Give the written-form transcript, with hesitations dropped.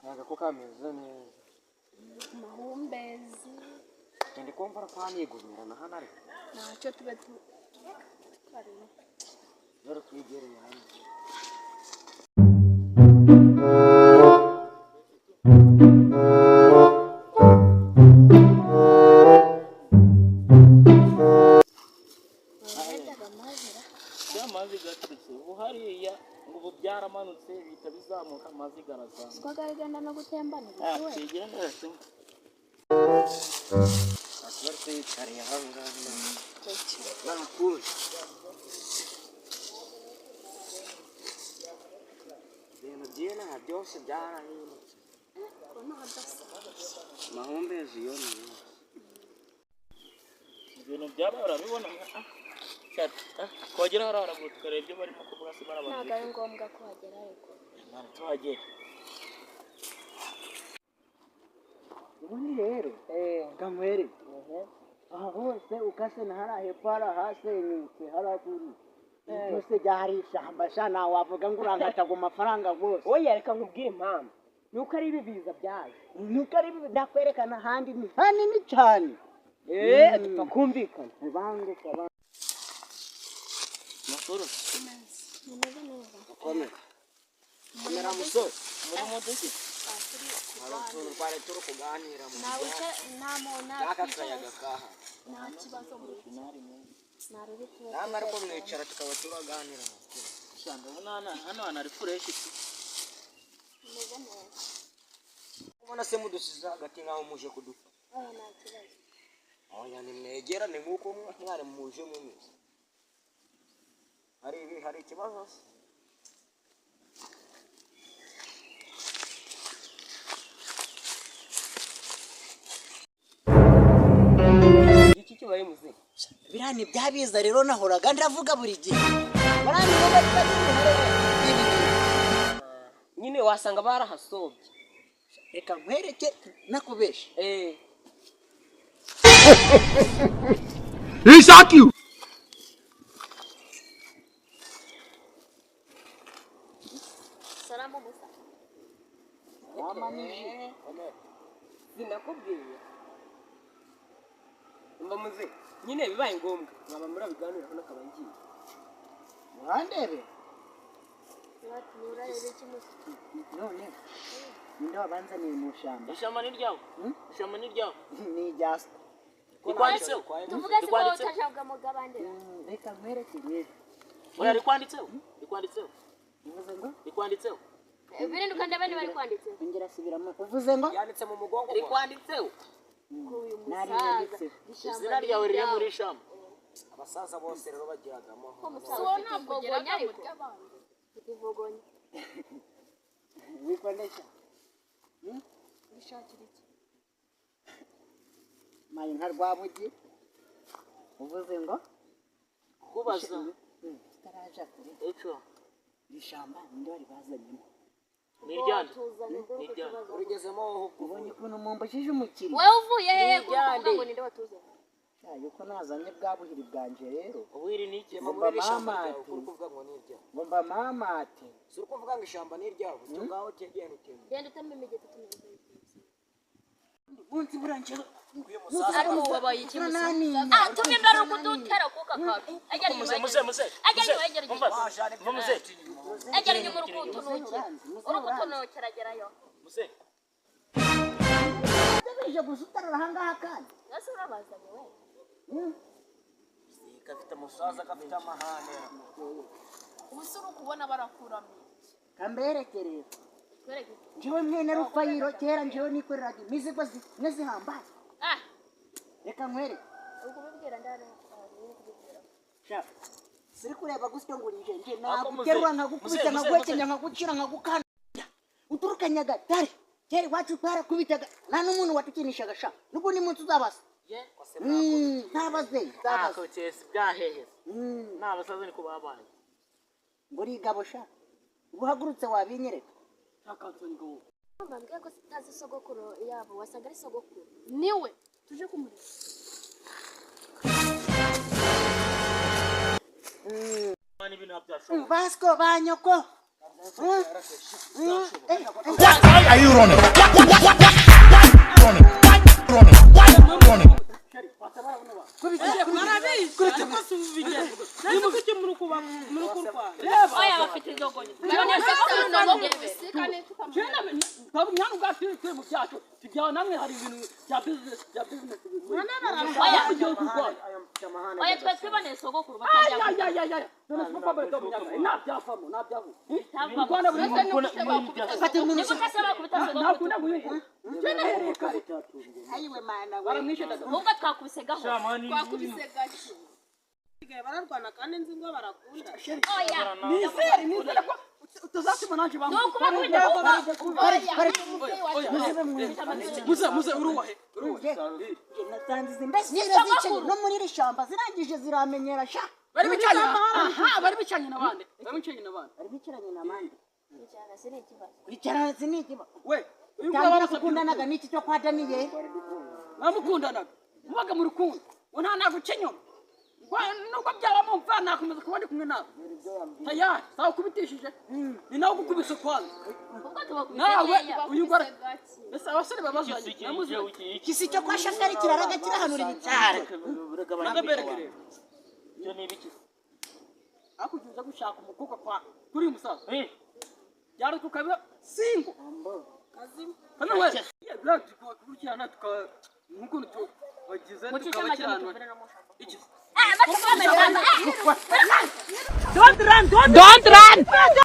kaga ko kameze neza mahumbezi ndi kumva ko hanigumira na hano ariko ntacyo tube karimo dore kwigereye hano amazi gatutse uhariya ngo byaramanutse bita bizamuka amazi garaza twagagenda no gutembana we kigera nese aswarte kariya hanga na cool dena byose byarahindutse mahumbezi yo ni ibintu byabara bibona kwagera haragutse kare ibyo barimo kuvuga se barabana ntago ari ngombwa ko hagera ariko nari tuhagera ubundi rero gamwere aha hose ukase na harahe para hasenyutse haraguru byose byari ishyamba shana wavuga ngo urankata ku mafaranga gose oya reka nkubwire impamvu nuko ari ibibiza byaje nuko ari ndakwerekana handi ni hanini cyane tupfa kumvikana banguka makuru nimeze neza komera musore muri modoka haratuntu twari turi kuganira mu nawe namona akayaga kaha nta kibazo muri finari narebe tuwe namara ko mwicara tukaba turaganira cyangwa hano ari fresh nimeze neza ubona se mudusiza hagati nkaho muje kudufa nta kibazo oya nimwegerane nkuko mwari muje mumeze hari ikibazo se iki kibaye muze birani byabiza rero nahoraga ndavuga buri gihe barani nyine wasanga barahasobye reka nkwereke nakubesha He shock you. salamu musa sinakubwiye mba muze nyine bibaye ngombwa nkaba murabiganiraho n'akaba ngiye urandebe nurarebe kimusa none ninde wabanzaniye mu shamba ishamba ni ryawe ishamba ni ryawe ni jasta ikwanditseho tuvuga se ko utajabwa mu gabandera reka nkwereke rero oya rikwanditseho rikwanditseho uvuze ngo rikwanditseho birinde ukandaba ni bari kwanditse ongera subiramo uvuze ngo yanditse mu mugongo rikwanditseho uyu nari musaza yanditse izina ryawe riri muri ishamba abasaza bose rero bagiragamo ko musaza ntabwo gonya ariko ivogonya wikondesha bishakira iki mayi nka rwabugi uvuze ngo kubaza tutaraja kure ejo ishamba ninde wari bazanyemo niryande urigezemo ubonye ukuntu mumbashije umukiri wewe uvuye hehe kuvuga ngo ninde watuzanye yuko nazanye bwabuhiri bwanje rero ubwiri niki ngomba mamate kuvuga ngo nirya ngomba mamate suri kuvuga ngo ishamba ni ryawe cyo ngaho tegene utende genda utame imigeti tumeze munsi buranje ari mu babaye iki musa tumye mbara kudutera kuka kapi ajya ni muze ajya ni mu rukundo urukundo no kiragerayo muze ndabeje gusutarara hangaha kandi nase urabazanye we kafite musaza kafite amahane usuru kubona barakuramo kamberekerera kwereke njewe mwene rufayiro kera njewe nikoreraga imizigo nezihambaye reka nkwereke uko bibwira ndane sha siri kureba gusyo ngo nje naguterwa nkagukubita nkagwekenya nkagucira nkagukanda uturuka nyagatare kera wacu para kubitaga nta n'umuntu watukinishaga sha nuko ni munsi uzabasa ntabaze ko cyese byahehe nabasaza ni kubabaye ngo rigabo sha ubuhagurutse wabinyereka mbambwiye ko sitazi sogokuru yabo wasaga ari sogokuru niwe tuje kumureba ibintu byashoboka Vasco banyoko Why are you running? Running. Oya bafite izogonye. Babonetse ko unogoge bisikane Oya twe twibone sogokuru batajya. ayiwe mana we Ubwo twakubise gaho. bararwana kandi nzi ngo barakunda Oya. nizere ko utazatuma nanjye bamwe Nukuba kujya muze uruwahe natangize imbesire zicaye no muri iri shamba zirangije ziramenyera sha bari bicanye bari bicanye nabande bari bicaranye na mande Bicara siri ikibazo. bicaranye siniki we uyu tangira kukundanaga n'iki cyo kwa Daniel namukundanaga mubaga mu rukundo nta nagukenyoma nuko byaba mumva nakomeza kuba ndi kumwe nawe tayari sawa kubitishije ni nawe gukubise kwanza Ubwo tubakubise nawe nkeya. uyu ngora ese abasore babazanye namuze ikisi cyo kwa Shakari kiraraga kirahanura ibitare nagaberekere cyo ni ibiki akujuza gushaka umukobwa kwa kuri musaza byari tukabe singo kazima kana we ya tukurikirana nkuko bagize tukabakirana iki Don't run!